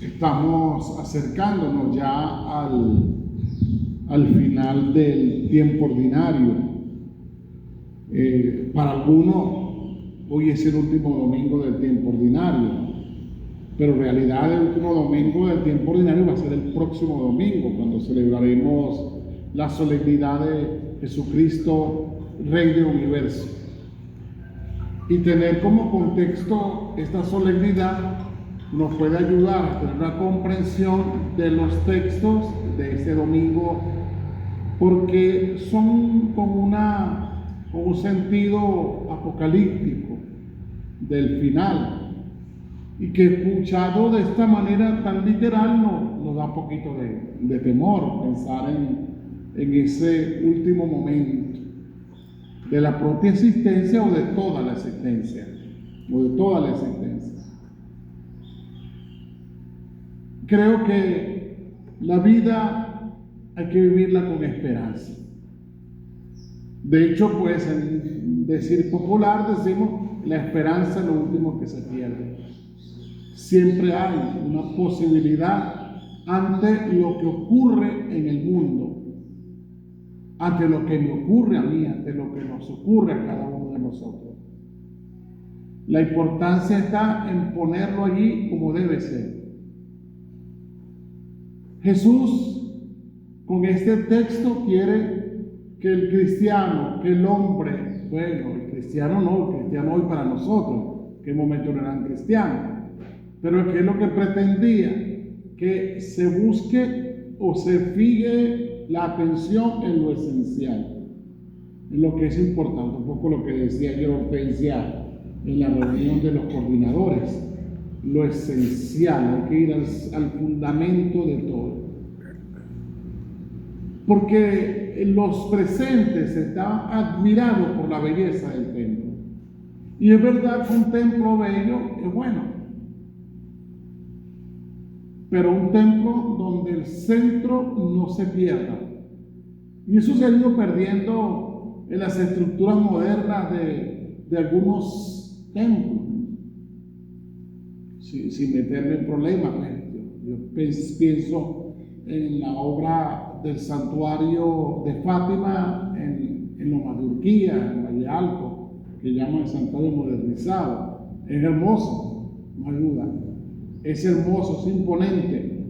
Estamos acercándonos ya al final del tiempo ordinario. Para algunos, hoy es el último domingo del tiempo ordinario, pero en realidad el último domingo del tiempo ordinario va a ser el próximo domingo, cuando celebraremos la solemnidad de Jesucristo, Rey del Universo. Y tener como contexto esta solemnidad nos puede ayudar a tener una comprensión de los textos de este domingo, porque son con un sentido apocalíptico del final, y que escuchado de esta manera tan literal nos da un poquito de temor pensar en ese último momento de la propia existencia o de toda la existencia, Creo que la vida hay que vivirla con esperanza. De hecho, pues en decir popular decimos, la esperanza es lo último que se pierde. Siempre hay una posibilidad ante lo que ocurre en el mundo, ante lo que me ocurre a mí, ante lo que nos ocurre a cada uno de nosotros. La importancia está en ponerlo allí como debe ser. Jesús, con este texto, quiere que el cristiano, que el hombre, bueno, el cristiano hoy para nosotros, que en momento no eran cristianos, pero que es lo que pretendía, que se busque o se fije la atención en lo esencial, en lo que es importante, un poco lo que decía ayer Hortensia en la reunión de los coordinadores, lo esencial, hay que ir al fundamento de todo. Porque los presentes estaban admirados por la belleza del templo. Y es verdad que un templo bello es bueno, pero un templo donde el centro no se pierda. Y eso se ha ido perdiendo en las estructuras modernas de algunos templos. Sin meterme en problemas, yo pienso en la obra del santuario de Fátima en Loma de Urquía, en Valle Alto, que llaman el santuario modernizado. Es hermoso, no hay duda. Es hermoso, es imponente.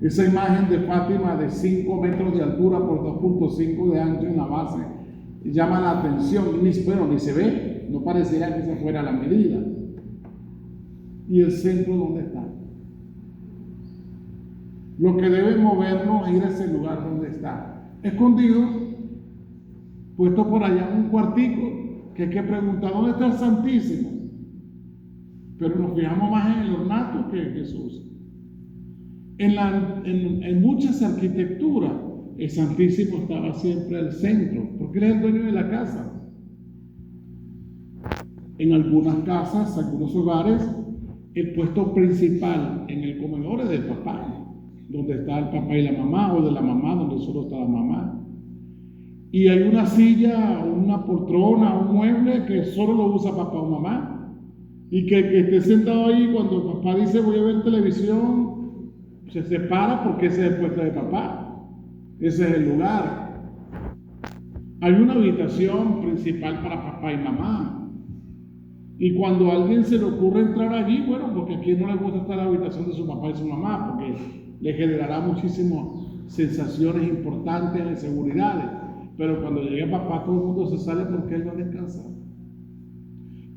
Esa imagen de Fátima de 5 metros de altura por 2.5 de ancho en la base llama la atención, ni se ve, no pareciera que esa fuera la medida. ¿Y el centro dónde está? Lo que debe movernos es ir a ese lugar donde está, escondido, puesto por allá en un cuartico, que hay que preguntar ¿dónde está el Santísimo? Pero nos fijamos más en el ornato que en Jesús. En muchas arquitecturas, el Santísimo estaba siempre al centro, porque era el dueño de la casa. En algunas casas, algunos hogares, el puesto principal en el comedor es del papá, donde está el papá y la mamá, o de la mamá, donde solo está la mamá. Y hay una silla, una poltrona, un mueble que solo lo usa papá o mamá. Y que esté sentado ahí cuando el papá dice voy a ver televisión, se separa porque ese es el puesto de papá. Ese es el lugar. Hay una habitación principal para papá y mamá. Y cuando a alguien se le ocurre entrar allí, bueno, porque a quien no le gusta estar en la habitación de su papá y su mamá, porque le generará muchísimas sensaciones importantes de seguridad. Pero cuando llegue papá, todo el mundo se sale porque él va a descansar.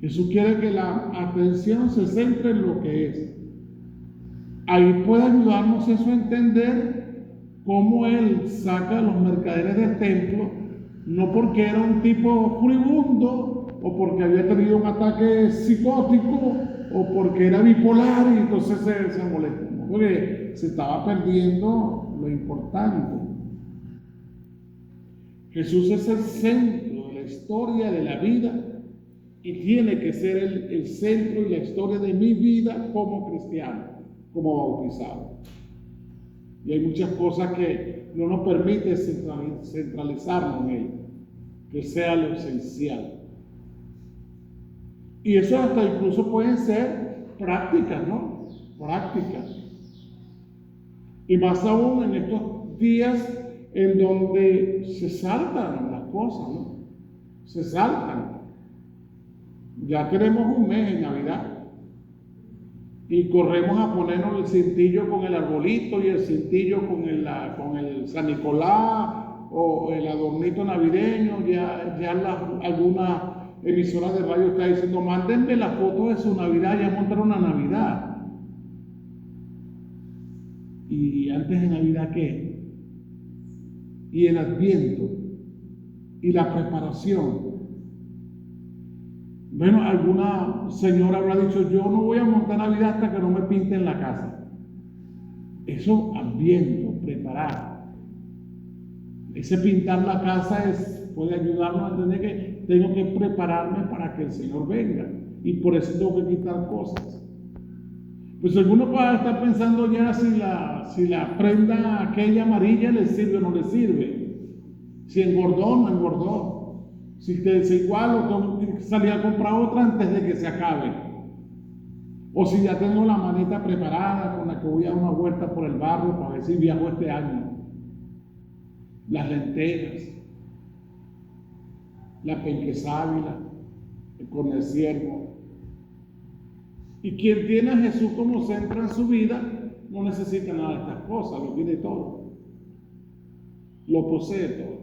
Jesús quiere que la atención se centre en lo que es. Ahí puede ayudarnos eso a entender cómo él saca a los mercaderes del templo, no porque era un tipo furibundo, o porque había tenido un ataque psicótico, o porque era bipolar y entonces se molestó, porque se estaba perdiendo lo importante. Jesús es el centro de la historia de la vida y tiene que ser el centro y la historia de mi vida como cristiano, como bautizado. Y hay muchas cosas que no nos permiten centralizarnos en él, que sea lo esencial. Y eso hasta incluso pueden ser prácticas, ¿no? Prácticas. Y más aún en estos días en donde se saltan las cosas, ¿no? Se saltan. Ya tenemos un mes en Navidad y corremos a ponernos el cintillo con el arbolito y el cintillo con el San Nicolás o el adornito navideño. Ya algunas emisoras de radio están diciendo, mándenme la foto de su Navidad, ya montaron una Navidad. ¿Y antes de Navidad qué? Y el Adviento y la preparación. Bueno, alguna señora habrá dicho, yo no voy a montar Navidad hasta que no me pinten la casa. Eso, Adviento, preparar. Ese pintar la casa puede ayudarnos a entender que tengo que prepararme para que el Señor venga. Y por eso tengo que quitar cosas. Pues alguno puede estar pensando ya si la prenda aquella amarilla le sirve o no le sirve. Si engordó o no engordó. Si te es igual o tengo que salir a comprar otra antes de que se acabe. O si ya tengo la maleta preparada con la que voy a dar una vuelta por el barrio para ver si viajo este año. Las lentejas, la penquesábila, con el ciervo. Y quien tiene a Jesús como centro en su vida no necesita nada de estas cosas, lo tiene todo, lo posee todo.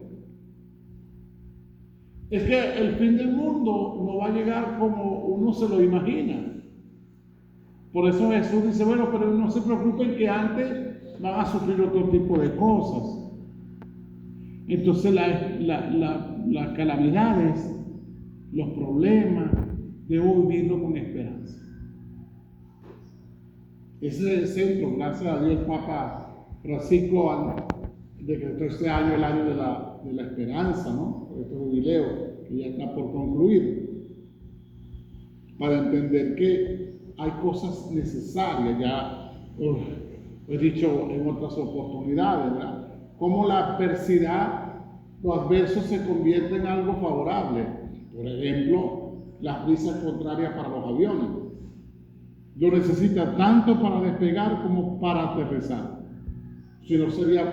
Es que el fin del mundo no va a llegar como uno se lo imagina. Por eso Jesús dice, bueno, pero no se preocupen que antes van a sufrir otro tipo de cosas. Entonces las calamidades, los problemas, debo vivirlo con esperanza. Ese es el centro, gracias a Dios, el Papa Francisco decretó este año el año de la esperanza, ¿no? Por este jubileo que ya está por concluir, para entender que hay cosas necesarias, ya he dicho en otras oportunidades, ¿verdad? Cómo la adversidad, lo adverso se convierte en algo favorable. Por ejemplo, las brisas contrarias para los aviones. Lo necesita tanto para despegar como para aterrizar. Si no, serían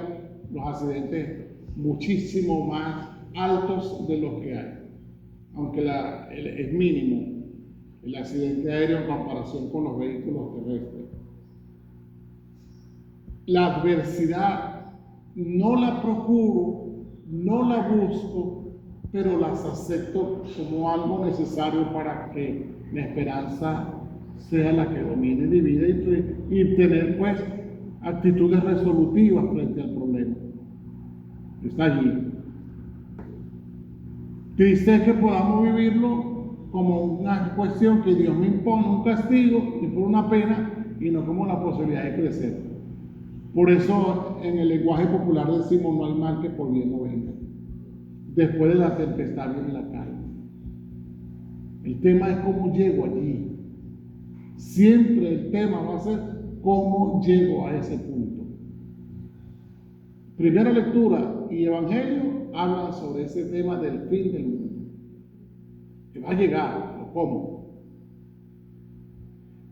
los accidentes muchísimo más altos de los que hay. Aunque es mínimo el accidente aéreo en comparación con los vehículos terrestres. La adversidad no la procuro, no la busco, pero las acepto como algo necesario para que la esperanza sea la que domine mi vida y tener pues actitudes resolutivas frente al problema. Está allí. Triste es que podamos vivirlo como una cuestión que Dios me impone, un castigo y por una pena, y no como la posibilidad de crecer. Por eso en el lenguaje popular decimos, no hay mal que por bien no venga. Después de la tempestad viene la calma. El tema es cómo llego allí. Siempre el tema va a ser cómo llego a ese punto. Primera lectura y evangelio hablan sobre ese tema del fin del mundo. Que va a llegar, o cómo.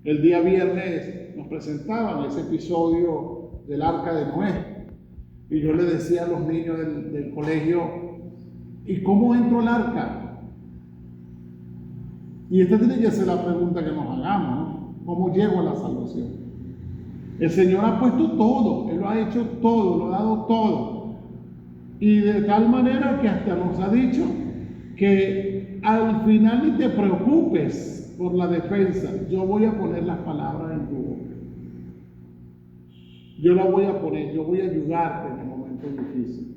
El día viernes nos presentaban ese episodio del arca de Noé. Y yo le decía a los niños del colegio, ¿y cómo entró el arca? Y esta tiene que ser la pregunta que nos hagamos, ¿no? ¿Cómo llego a la salvación? El Señor ha puesto todo, Él lo ha hecho todo, lo ha dado todo. Y de tal manera que hasta nos ha dicho que al final ni te preocupes por la defensa, yo voy a poner las palabras en tu boca. Yo la voy a poner, yo voy a ayudarte en el momento difícil.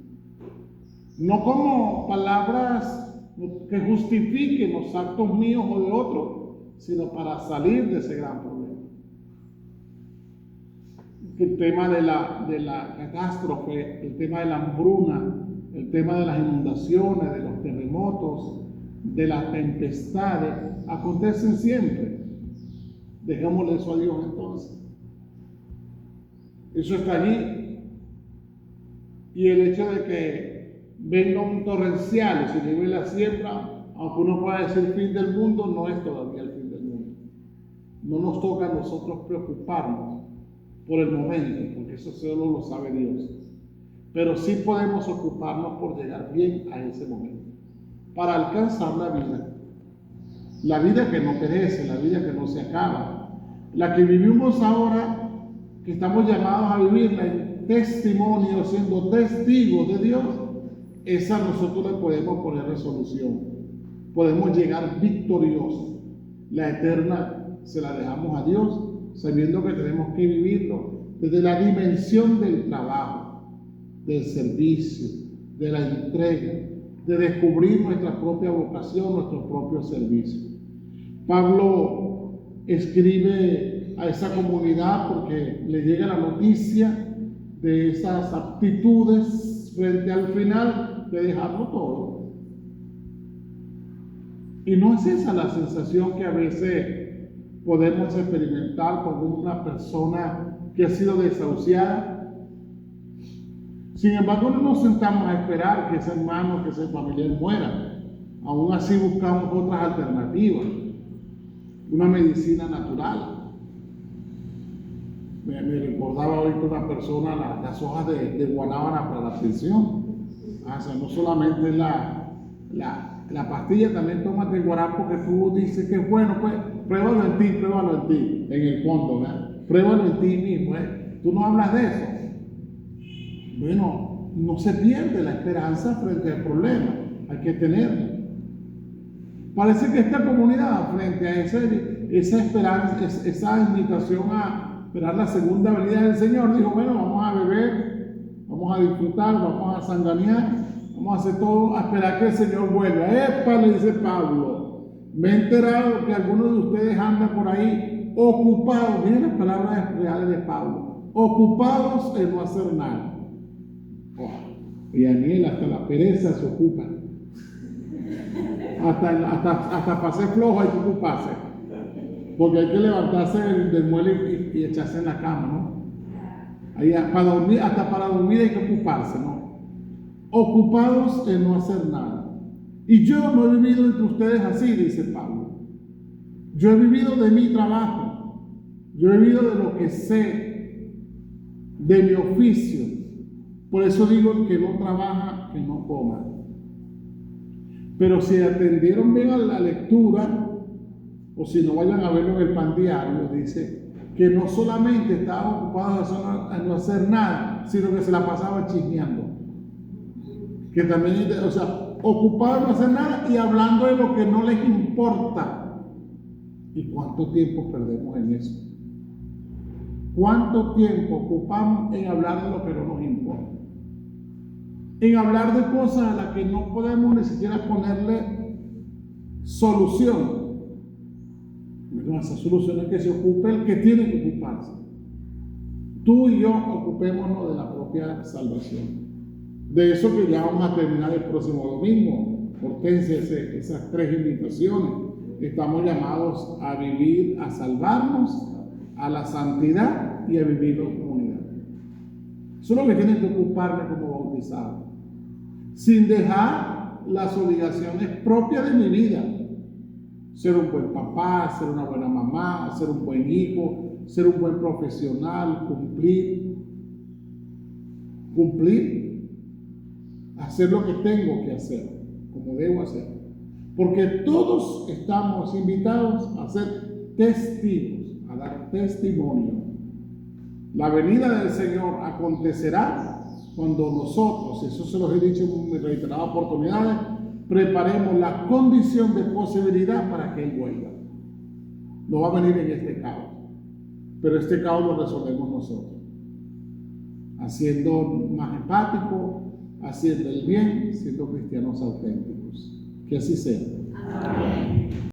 No como palabras que justifiquen los actos míos o de otros, sino para salir de ese gran problema. El tema de la catástrofe, el tema de la hambruna, el tema de las inundaciones, de los terremotos, de las tempestades, acontecen siempre. Dejémosle eso a Dios entonces. Eso está allí. Y el hecho de que venga un torrencial y se lleve la siembra, aunque uno pueda decir fin del mundo, no es todavía el fin del mundo. No nos toca a nosotros preocuparnos, por el momento, porque eso solo lo sabe Dios. Pero sí podemos ocuparnos por llegar bien a ese momento, para alcanzar la vida que no perece, la vida que no se acaba, la que vivimos ahora, que estamos llamados a vivirla en testimonio, siendo testigos de Dios. Esa nosotros le podemos poner resolución, podemos llegar victoriosos. La eterna se la dejamos a Dios, sabiendo que tenemos que vivirlo desde la dimensión del trabajo, del servicio, de la entrega, de descubrir nuestra propia vocación, nuestro propio servicio. Pablo escribe a esa comunidad porque le llega la noticia de esas aptitudes frente al final de dejarlo todo. Y no es esa la sensación que a veces podemos experimentar con una persona que ha sido desahuciada. Sin embargo, no nos sentamos a esperar que ese hermano, que ese familiar muera. Aún así buscamos otras alternativas, una medicina natural. Me recordaba hoy que una persona las hojas de guanábana para la tensión. O sea, no solamente la pastilla, también tómate el guarapo, porque tú dices que es bueno, pues pruébalo en ti, en el fondo, ¿verdad? Pruébalo en ti mismo, ¿eh? Tú no hablas de eso. Bueno, no se pierde la esperanza frente al problema, hay que tenerla. Parece que esta comunidad, frente a esa esperanza, esa invitación a esperar la segunda venida del Señor, dijo: bueno, vamos a beber, vamos a disfrutar, vamos a sanganear, vamos a hacer todo, a esperar que el Señor vuelva. ¡Epa!, le dice Pablo, me he enterado que algunos de ustedes andan por ahí ocupados, miren las palabras reales de Pablo, ocupados en no hacer nada. Y Daniel, hasta la pereza se ocupa. Hasta para ser flojo hay que ocuparse. Porque hay que levantarse del mueble y echarse en la cama, ¿no? Ahí, para dormir, hasta para dormir hay que ocuparse, ¿no? Ocupados en no hacer nada. Y yo no he vivido entre ustedes así, dice Pablo. Yo he vivido de mi trabajo. Yo he vivido de lo que sé, de mi oficio. Por eso digo: que no trabaja, que no coma. Pero si atendieron bien a la lectura, o si no, vayan a verlo en el pan diario, dice que no solamente estaba ocupado en no hacer nada, sino que se la pasaba chismeando. Que también, o sea, ocupado en no hacer nada y hablando de lo que no les importa. ¿Y cuánto tiempo perdemos en eso? ¿Cuánto tiempo ocupamos en hablar de lo que no nos importa? En hablar de cosas a las que no podemos ni siquiera ponerle solución. Bueno, esa solución es que se ocupe el que tiene que ocuparse. Tú y yo ocupémonos de la propia salvación. De eso que ya vamos a terminar el próximo domingo. Hortensia, esas 3 invitaciones. Estamos llamados a vivir, a salvarnos, a la santidad y a vivir en comunidad. Eso es lo que tienen que ocuparme como bautizado, sin dejar las obligaciones propias de mi vida. Ser un buen papá, ser una buena mamá, ser un buen hijo, ser un buen profesional, cumplir, hacer lo que tengo que hacer, como debo hacer. Porque todos estamos invitados a ser testigos, a dar testimonio. La venida del Señor acontecerá cuando nosotros, eso se los he dicho en reiteradas oportunidades, preparemos la condición de posibilidad para que Él vuelva. No va a venir en este caos, pero este caos lo resolvemos nosotros, haciendo más empáticos, haciendo el bien, siendo cristianos auténticos. Que así sea. Amén.